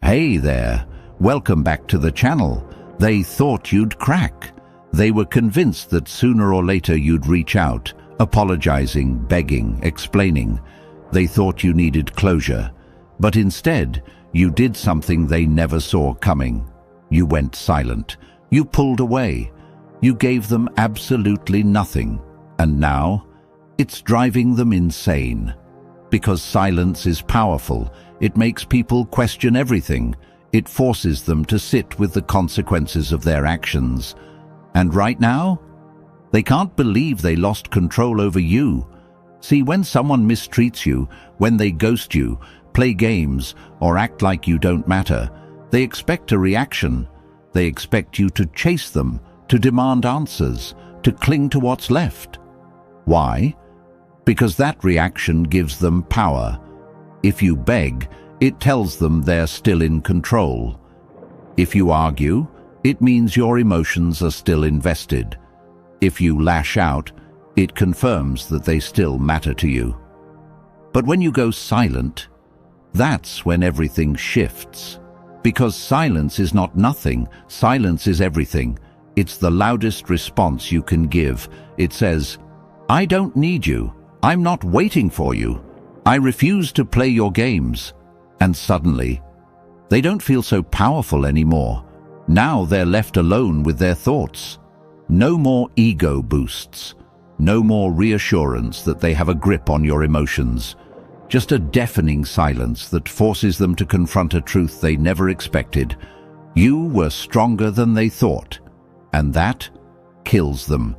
Hey there, welcome back to the channel. They thought you'd crack. They were convinced that sooner or later you'd reach out, apologizing, begging, explaining. They thought you needed closure. But instead, you did something they never saw coming. You went silent. You pulled away. You gave them absolutely nothing. And now, it's driving them insane. Because silence is powerful, it makes people question everything. It forces them to sit with the consequences of their actions. And right now, they can't believe they lost control over you. See, when someone mistreats you, when they ghost you, play games, or act like you don't matter, they expect a reaction. They expect you to chase them, to demand answers, to cling to what's left. Why? Because that reaction gives them power. If you beg, it tells them they're still in control. If you argue, it means your emotions are still invested. If you lash out, it confirms that they still matter to you. But when you go silent, that's when everything shifts. Because silence is not nothing, silence is everything. It's the loudest response you can give. It says, I don't need you. I'm not waiting for you. I refuse to play your games. And suddenly, they don't feel so powerful anymore. Now they're left alone with their thoughts. No more ego boosts. No more reassurance that they have a grip on your emotions. Just a deafening silence that forces them to confront a truth they never expected. You were stronger than they thought. And that kills them.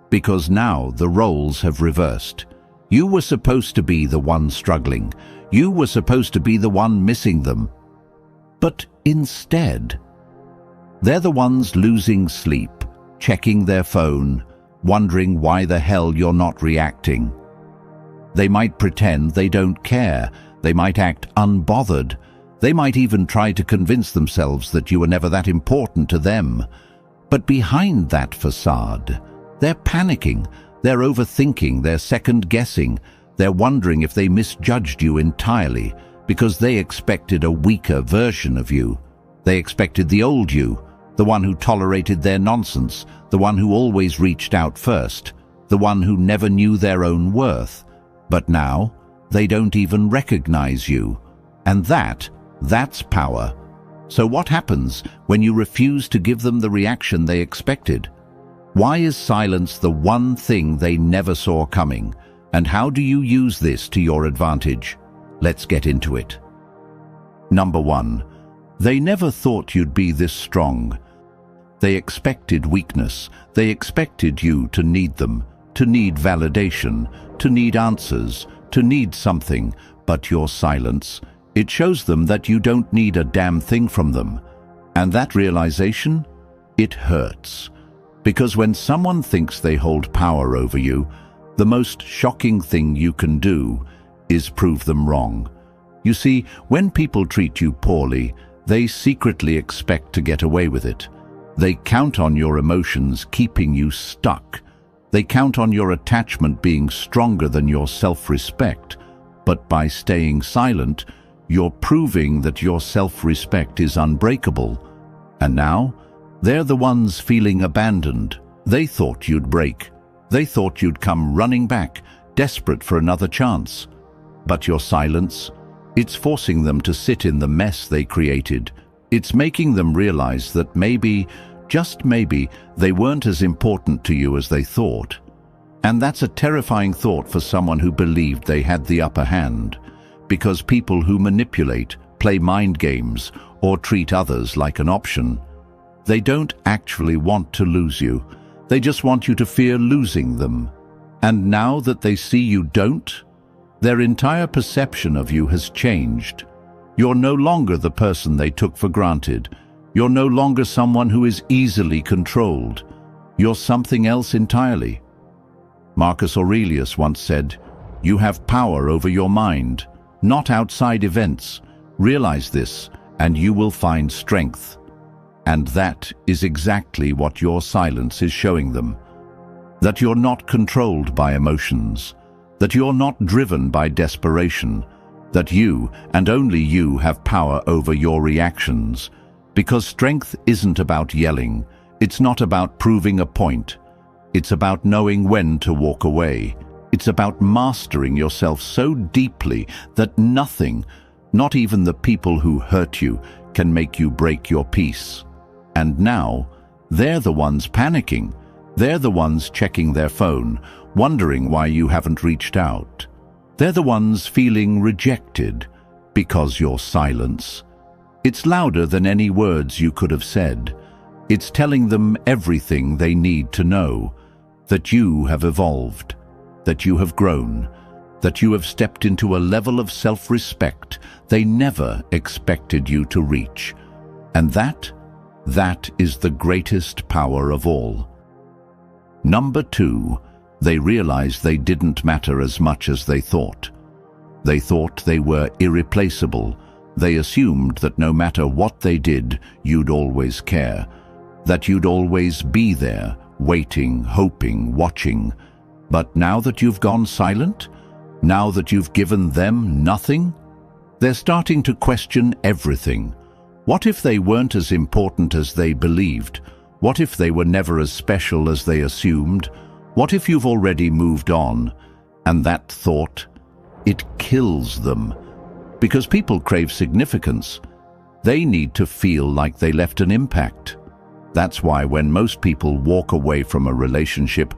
Because now the roles have reversed. You were supposed to be the one struggling. You were supposed to be the one missing them. But instead, they're the ones losing sleep, checking their phone, wondering why the hell you're not reacting. They might pretend they don't care. They might act unbothered. They might even try to convince themselves that you were never that important to them. But behind that facade, they're panicking. They're overthinking, they're second-guessing, they're wondering if they misjudged you entirely because they expected a weaker version of you. They expected the old you, the one who tolerated their nonsense, the one who always reached out first, the one who never knew their own worth. But now, they don't even recognize you. And that's power. So what happens when you refuse to give them the reaction they expected? Why is silence the one thing they never saw coming? And how do you use this to your advantage? Let's get into it. Number 1. They never thought you'd be this strong. They expected weakness. They expected you to need them, to need validation, to need answers, to need something. But your silence, it shows them that you don't need a damn thing from them. And that realization, it hurts. Because when someone thinks they hold power over you, the most shocking thing you can do is prove them wrong. You see, when people treat you poorly, they secretly expect to get away with it. They count on your emotions keeping you stuck. They count on your attachment being stronger than your self-respect. But by staying silent, you're proving that your self-respect is unbreakable. And now, they're the ones feeling abandoned. They thought you'd break. They thought you'd come running back, desperate for another chance. But your silence, it's forcing them to sit in the mess they created. It's making them realize that maybe, just maybe, they weren't as important to you as they thought. And that's a terrifying thought for someone who believed they had the upper hand. Because people who manipulate, play mind games, or treat others like an option, they don't actually want to lose you. They just want you to fear losing them. And now that they see you don't, their entire perception of you has changed. You're no longer the person they took for granted. You're no longer someone who is easily controlled. You're something else entirely. Marcus Aurelius once said, "You have power over your mind, not outside events. Realize this, and you will find strength." And that is exactly what your silence is showing them. That you're not controlled by emotions, that you're not driven by desperation, That you, and only you, have power over your reactions. Because strength isn't about yelling. It's not about proving a point. It's about knowing when to walk away. It's about mastering yourself so deeply that nothing, not even the people who hurt you, can make you break your peace. And now, they're the ones panicking. They're the ones checking their phone, wondering why you haven't reached out. They're the ones feeling rejected because your silence. It's louder than any words you could have said. It's telling them everything they need to know. That you have evolved, that you have grown, that you have stepped into a level of self-respect they never expected you to reach. And that is the greatest power of all. Number 2, they realized they didn't matter as much as they thought. They thought they were irreplaceable. They assumed that no matter what they did, you'd always care, that you'd always be there, waiting, hoping, watching. But now that you've gone silent, now that you've given them nothing, they're starting to question everything. What if they weren't as important as they believed? What if they were never as special as they assumed? What if you've already moved on? And that thought, it kills them. Because people crave significance. They need to feel like they left an impact. That's why when most people walk away from a relationship,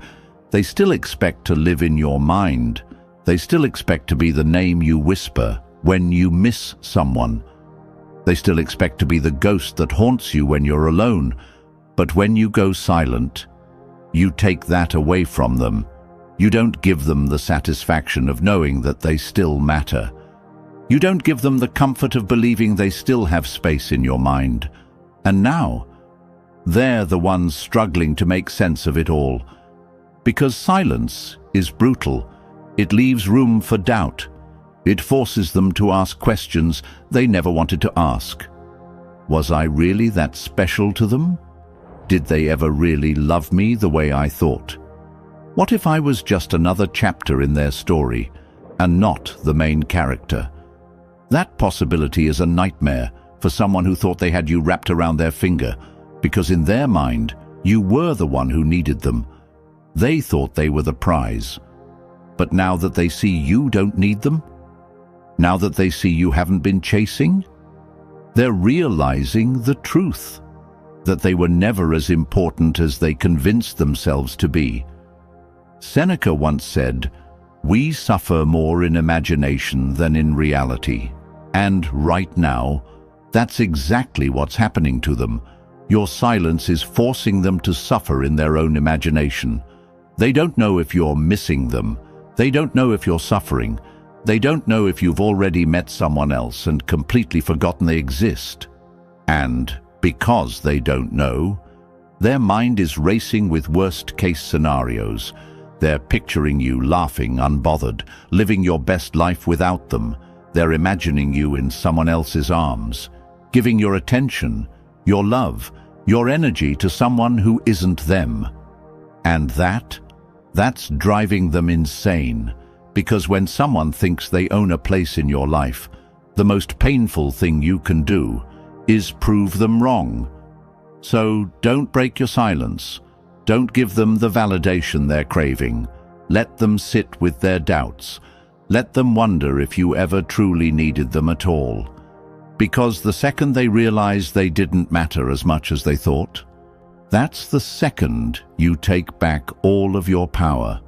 they still expect to live in your mind. They still expect to be the name you whisper when you miss someone. They still expect to be the ghost that haunts you when you're alone. But when you go silent, you take that away from them. You don't give them the satisfaction of knowing that they still matter. You don't give them the comfort of believing they still have space in your mind. And now, they're the ones struggling to make sense of it all. Because silence is brutal. It leaves room for doubt. It forces them to ask questions they never wanted to ask. Was I really that special to them? Did they ever really love me the way I thought? What if I was just another chapter in their story, and not the main character? That possibility is a nightmare for someone who thought they had you wrapped around their finger, because in their mind, you were the one who needed them. They thought they were the prize. But now that they see you don't need them, now that they see you haven't been chasing, they're realizing the truth, that they were never as important as they convinced themselves to be. Seneca once said, "We suffer more in imagination than in reality." And right now, that's exactly what's happening to them. Your silence is forcing them to suffer in their own imagination. They don't know if you're missing them. They don't know if you're suffering. They don't know if you've already met someone else and completely forgotten they exist. And because they don't know, their mind is racing with worst-case scenarios. They're picturing you laughing, unbothered, living your best life without them. They're imagining you in someone else's arms, giving your attention, your love, your energy to someone who isn't them. And that's driving them insane, because when someone thinks they own a place in your life, the most painful thing you can do is prove them wrong. So don't break your silence. Don't give them the validation they're craving. Let them sit with their doubts. Let them wonder if you ever truly needed them at all. Because the second they realize they didn't matter as much as they thought, that's the second you take back all of your power.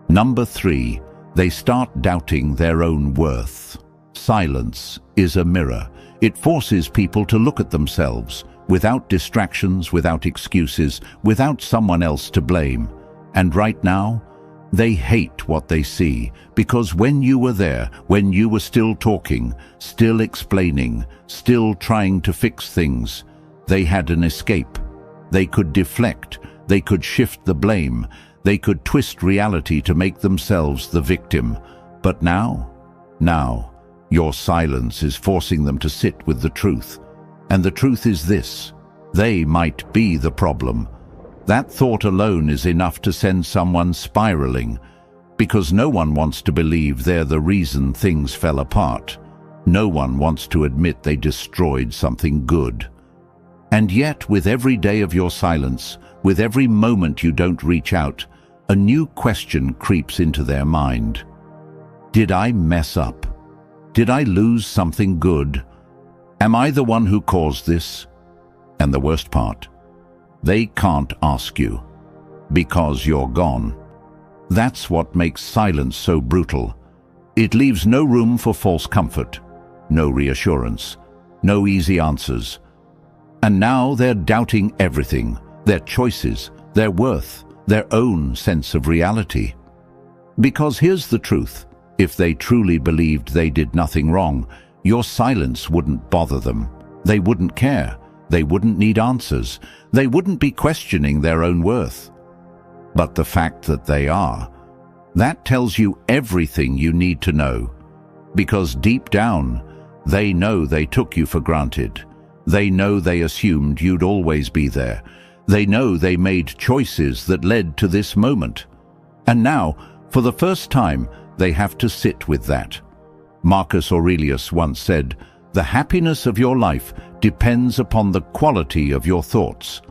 Number 3, they start doubting their own worth. Silence is a mirror. It forces people to look at themselves, without distractions, without excuses, without someone else to blame. And right now, they hate what they see, because when you were there, when you were still talking, still explaining, still trying to fix things, they had an escape. They could deflect, they could shift the blame, they could twist reality to make themselves the victim. But now, your silence is forcing them to sit with the truth. And the truth is this: they might be the problem. That thought alone is enough to send someone spiraling. Because no one wants to believe they're the reason things fell apart. No one wants to admit they destroyed something good. And yet, with every day of your silence, with every moment you don't reach out, a new question creeps into their mind. Did I mess up? Did I lose something good? Am I the one who caused this? And the worst part, they can't ask you, because you're gone. That's what makes silence so brutal. It leaves no room for false comfort, no reassurance, no easy answers. And now they're doubting everything, their choices, their worth, their own sense of reality. Because here's the truth, if they truly believed they did nothing wrong, your silence wouldn't bother them. They wouldn't care. They wouldn't need answers. They wouldn't be questioning their own worth. But the fact that they are, that tells you everything you need to know. Because deep down, they know they took you for granted. They know they assumed you'd always be there. They know they made choices that led to this moment. And now, for the first time, they have to sit with that. Marcus Aurelius once said, "The happiness of your life depends upon the quality of your thoughts."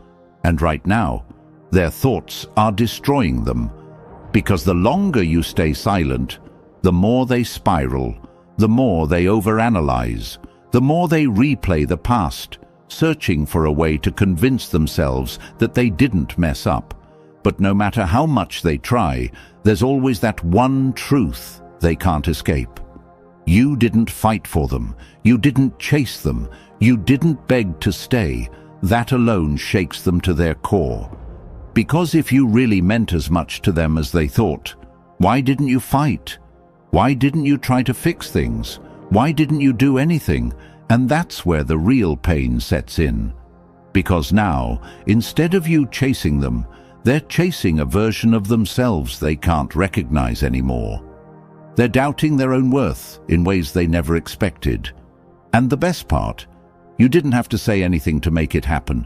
And right now, their thoughts are destroying them. Because the longer you stay silent, the more they spiral, the more they overanalyze, the more they replay the past, searching for a way to convince themselves that they didn't mess up. But no matter how much they try, there's always that one truth they can't escape. You didn't fight for them. You didn't chase them. You didn't beg to stay. That alone shakes them to their core. Because if you really meant as much to them as they thought, why didn't you fight? Why didn't you try to fix things? Why didn't you do anything? And that's where the real pain sets in. Because now, instead of you chasing them, they're chasing a version of themselves they can't recognize anymore. They're doubting their own worth in ways they never expected. And the best part, you didn't have to say anything to make it happen.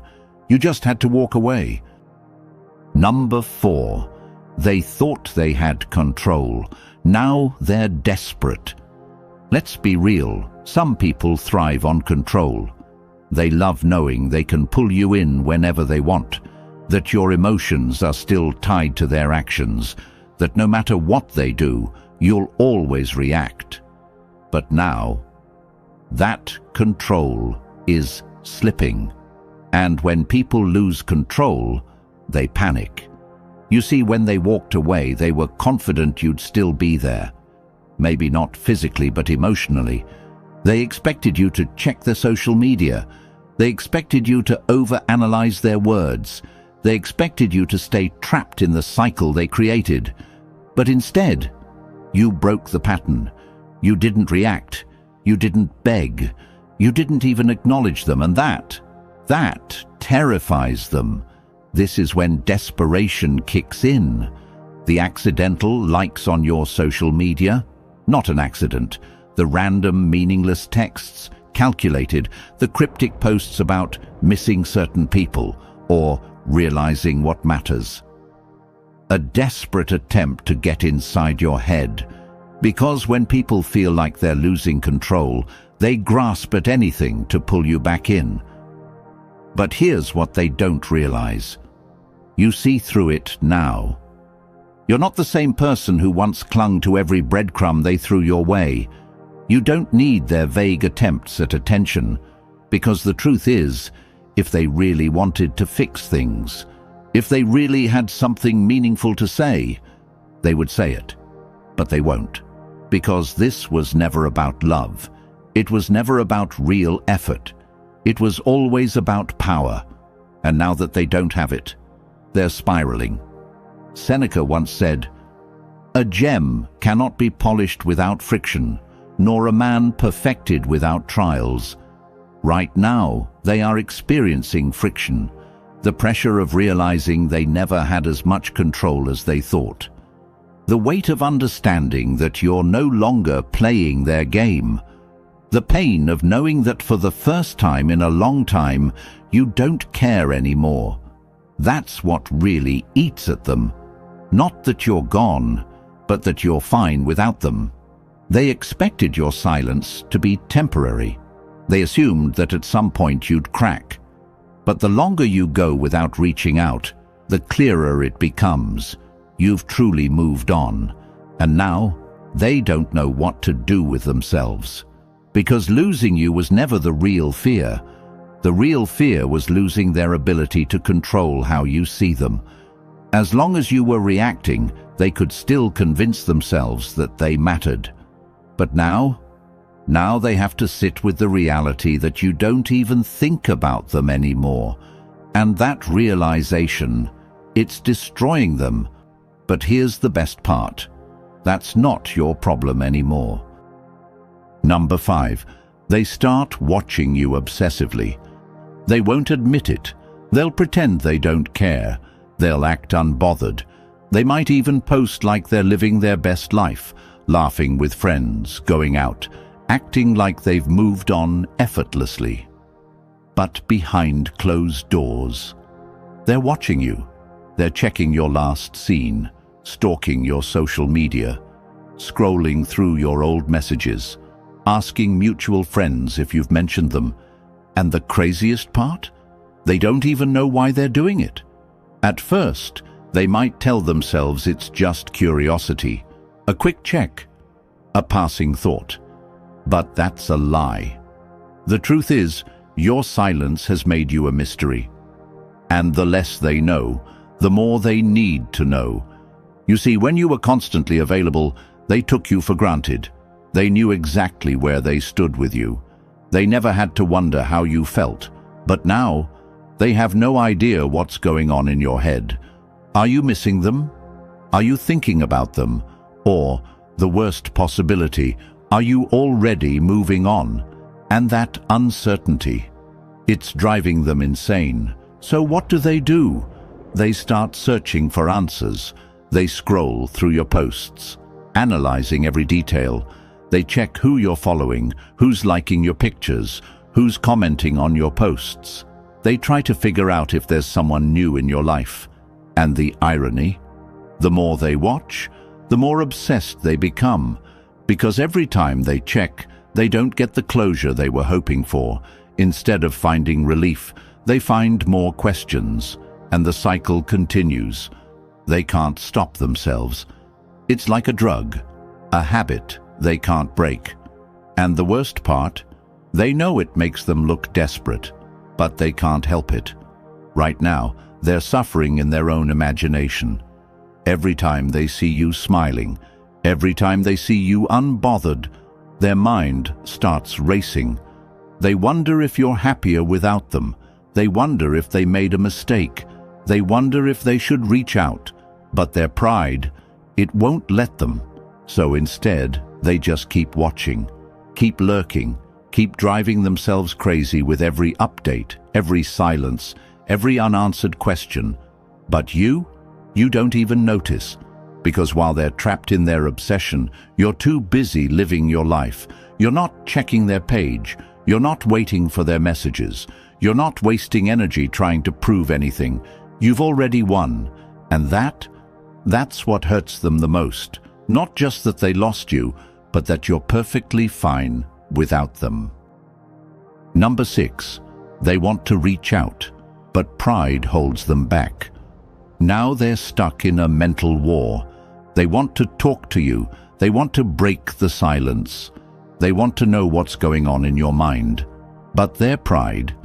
You just had to walk away. Number 4, they thought they had control. Now they're desperate. Let's be real, some people thrive on control. They love knowing they can pull you in whenever they want, that your emotions are still tied to their actions, that no matter what they do, you'll always react. But now, that control is slipping. And when people lose control, they panic. You see, when they walked away, they were confident you'd still be there. Maybe not physically, but emotionally. They expected you to check their social media. They expected you to overanalyze their words. They expected you to stay trapped in the cycle they created. But instead, you broke the pattern. You didn't react. You didn't beg. You didn't even acknowledge them, and that terrifies them. This is when desperation kicks in. The accidental likes on your social media, not an accident. The random, meaningless texts, calculated. The cryptic posts about missing certain people or realizing what matters. A desperate attempt to get inside your head. Because when people feel like they're losing control, they grasp at anything to pull you back in. But here's what they don't realize. You see through it now. You're not the same person who once clung to every breadcrumb they threw your way. You don't need their vague attempts at attention, because the truth is, if they really wanted to fix things, if they really had something meaningful to say, they would say it. But they won't, because this was never about love. It was never about real effort. It was always about power. And now that they don't have it, they're spiraling. Seneca once said, "A gem cannot be polished without friction, nor a man perfected without trials." Right now, they are experiencing friction, the pressure of realizing they never had as much control as they thought. The weight of understanding that you're no longer playing their game. The pain of knowing that for the first time in a long time, you don't care anymore. That's what really eats at them. Not that you're gone, but that you're fine without them. They expected your silence to be temporary. They assumed that at some point you'd crack. But the longer you go without reaching out, the clearer it becomes. You've truly moved on. And now, they don't know what to do with themselves. Because losing you was never the real fear. The real fear was losing their ability to control how you see them. As long as you were reacting, they could still convince themselves that they mattered. But now they have to sit with the reality that you don't even think about them anymore. And that realization, it's destroying them. But here's the best part. That's not your problem anymore. Number 5. They start watching you obsessively. They won't admit it. They'll pretend they don't care. They'll act unbothered. They might even post like they're living their best life, laughing with friends, going out, acting like they've moved on effortlessly. But behind closed doors, they're watching you. They're checking your last scene, stalking your social media, scrolling through your old messages, asking mutual friends if you've mentioned them. And the craziest part? They don't even know why they're doing it. At first, they might tell themselves it's just curiosity, a quick check, a passing thought. But that's a lie. The truth is, your silence has made you a mystery. And the less they know, the more they need to know. You see, when you were constantly available, they took you for granted. They knew exactly where they stood with you. They never had to wonder how you felt. But now, they have no idea what's going on in your head. Are you missing them? Are you thinking about them? Or, the worst possibility, are you already moving on? And that uncertainty, it's driving them insane. So what do? They start searching for answers. They scroll through your posts, analyzing every detail. They check who you're following, who's liking your pictures, who's commenting on your posts. They try to figure out if there's someone new in your life. And the irony? The more they watch, the more obsessed they become. Because every time they check, they don't get the closure they were hoping for. Instead of finding relief, they find more questions. And the cycle continues. They can't stop themselves. It's like a drug, a habit they can't break. And the worst part, they know it makes them look desperate, but they can't help it. Right now, they're suffering in their own imagination. Every time they see you smiling, every time they see you unbothered, their mind starts racing. They wonder if you're happier without them. They wonder if they made a mistake. They wonder if they should reach out. But their pride, it won't let them. So instead, they just keep watching, keep lurking, keep driving themselves crazy with every update, every silence, every unanswered question. But you don't even notice, because while they're trapped in their obsession, you're too busy living your life. You're not checking their page. You're not waiting for their messages. You're not wasting energy trying to prove anything. You've already won. And that's what hurts them the most. Not just that they lost you, but that you're perfectly fine without them. Number 6. They want to reach out, but pride holds them back. Now they're stuck in a mental war. They want to talk to you. They want to break the silence. They want to know what's going on in your mind. But their pride,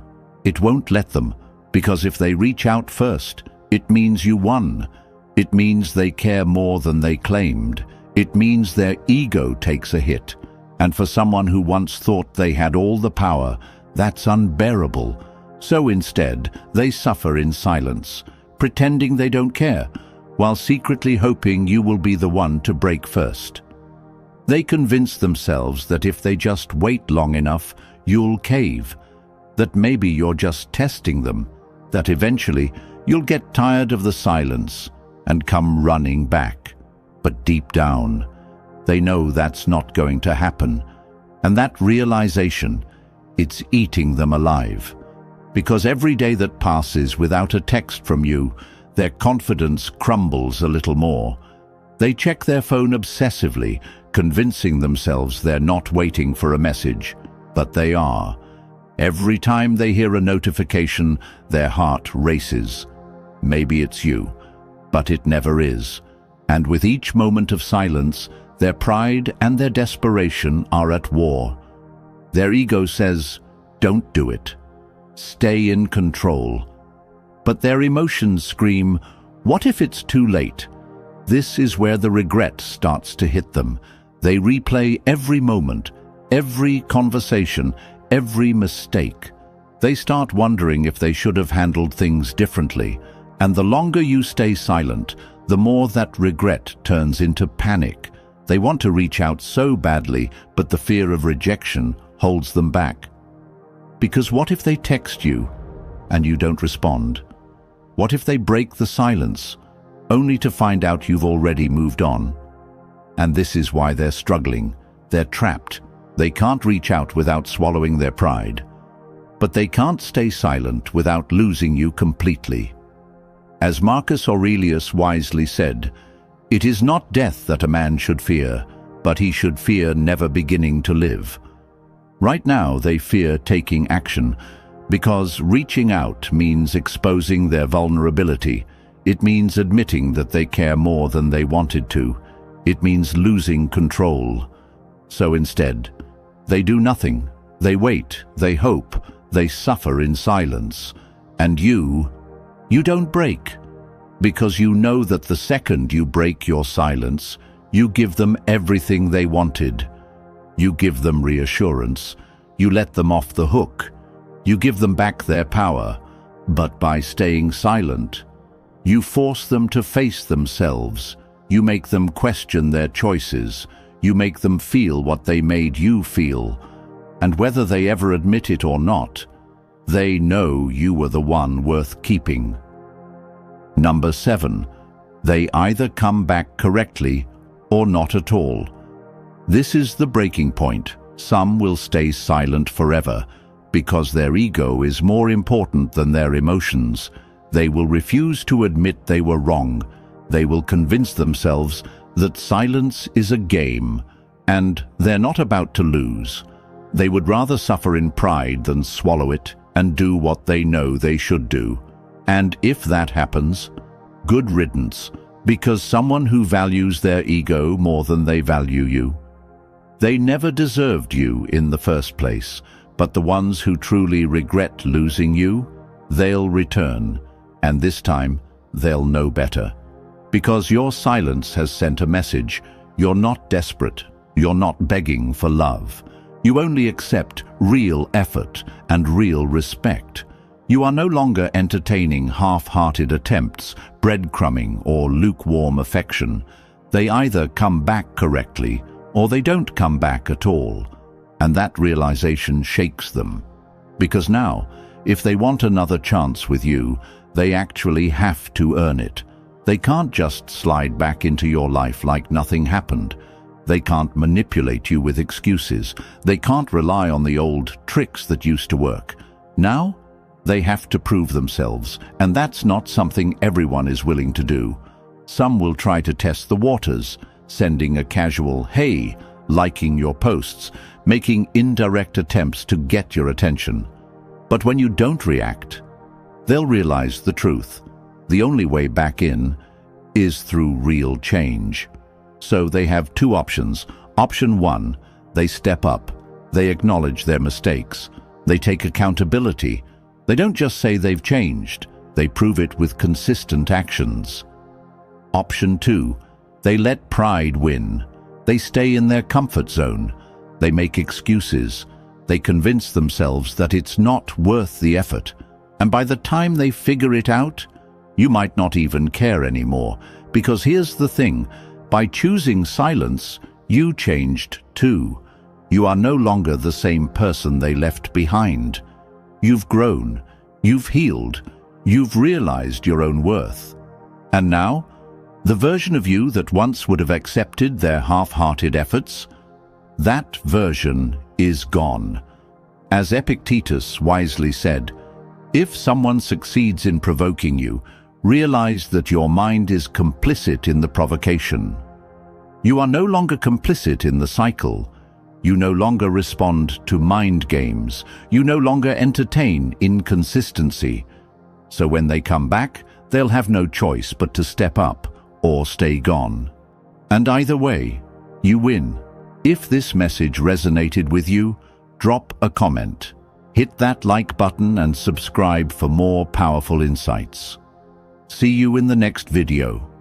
it won't let them, because if they reach out first, it means you won. It means they care more than they claimed. It means their ego takes a hit. And for someone who once thought they had all the power, that's unbearable. So instead, they suffer in silence, pretending they don't care, while secretly hoping you will be the one to break first. They convince themselves that if they just wait long enough, you'll cave, that maybe you're just testing them, that eventually you'll get tired of the silence and come running back. But deep down, they know that's not going to happen. And that realization, it's eating them alive. Because every day that passes without a text from you, their confidence crumbles a little more. They check their phone obsessively, convincing themselves they're not waiting for a message, but they are. Every time they hear a notification, their heart races. Maybe it's you, but it never is. And with each moment of silence, their pride and their desperation are at war. Their ego says, "Don't do it. Stay in control." But their emotions scream, "What if it's too late?" This is where the regret starts to hit them. They replay every moment, every conversation, every mistake. They start wondering if they should have handled things differently. And the longer you stay silent, the more that regret turns into panic. They want to reach out so badly, but the fear of rejection holds them back. Because what if they text you and you don't respond? What if they break the silence, only to find out you've already moved on? And this is why they're struggling. They're trapped. They can't reach out without swallowing their pride. But they can't stay silent without losing you completely. As Marcus Aurelius wisely said, "It is not death that a man should fear, but he should fear never beginning to live." Right now, they fear taking action, because reaching out means exposing their vulnerability. It means admitting that they care more than they wanted to. It means losing control. So instead, they do nothing. They wait, they hope, they suffer in silence. And you don't break, because you know that the second you break your silence, you give them everything they wanted. You give them reassurance. You let them off the hook. You give them back their power. But by staying silent, you force them to face themselves. You make them question their choices. You make them feel what they made you feel. And whether they ever admit it or not, they know you were the one worth keeping. Number 7, they either come back correctly or not at all. This is the breaking point. Some will stay silent forever because their ego is more important than their emotions. They will refuse to admit they were wrong. They will convince themselves that silence is a game, and they're not about to lose. They would rather suffer in pride than swallow it and do what they know they should do. And if that happens, good riddance, because someone who values their ego more than they value you. They never deserved you in the first place, but the ones who truly regret losing you, they'll return, and this time they'll know better. Because your silence has sent a message. You're not desperate. You're not begging for love. You only accept real effort and real respect. You are no longer entertaining half-hearted attempts, breadcrumbing, or lukewarm affection. They either come back correctly or they don't come back at all. And that realization shakes them. Because now, if they want another chance with you, they actually have to earn it. They can't just slide back into your life like nothing happened. They can't manipulate you with excuses. They can't rely on the old tricks that used to work. Now, they have to prove themselves, and that's not something everyone is willing to do. Some will try to test the waters, sending a casual "hey," liking your posts, making indirect attempts to get your attention. But when you don't react, they'll realize the truth. The only way back in is through real change. So they have two options. Option 1, they step up. They acknowledge their mistakes. They take accountability. They don't just say they've changed. They prove it with consistent actions. Option 2, they let pride win. They stay in their comfort zone. They make excuses. They convince themselves that it's not worth the effort. And by the time they figure it out, you might not even care anymore. Because here's the thing, by choosing silence, you changed too. You are no longer the same person they left behind. You've grown, you've healed, you've realized your own worth. And now, the version of you that once would have accepted their half-hearted efforts, that version is gone. As Epictetus wisely said, if someone succeeds in provoking you, realize that your mind is complicit in the provocation. You are no longer complicit in the cycle. You no longer respond to mind games. You no longer entertain inconsistency. So when they come back, they'll have no choice but to step up or stay gone. And either way, you win. If this message resonated with you, drop a comment. Hit that like button and subscribe for more powerful insights. See you in the next video.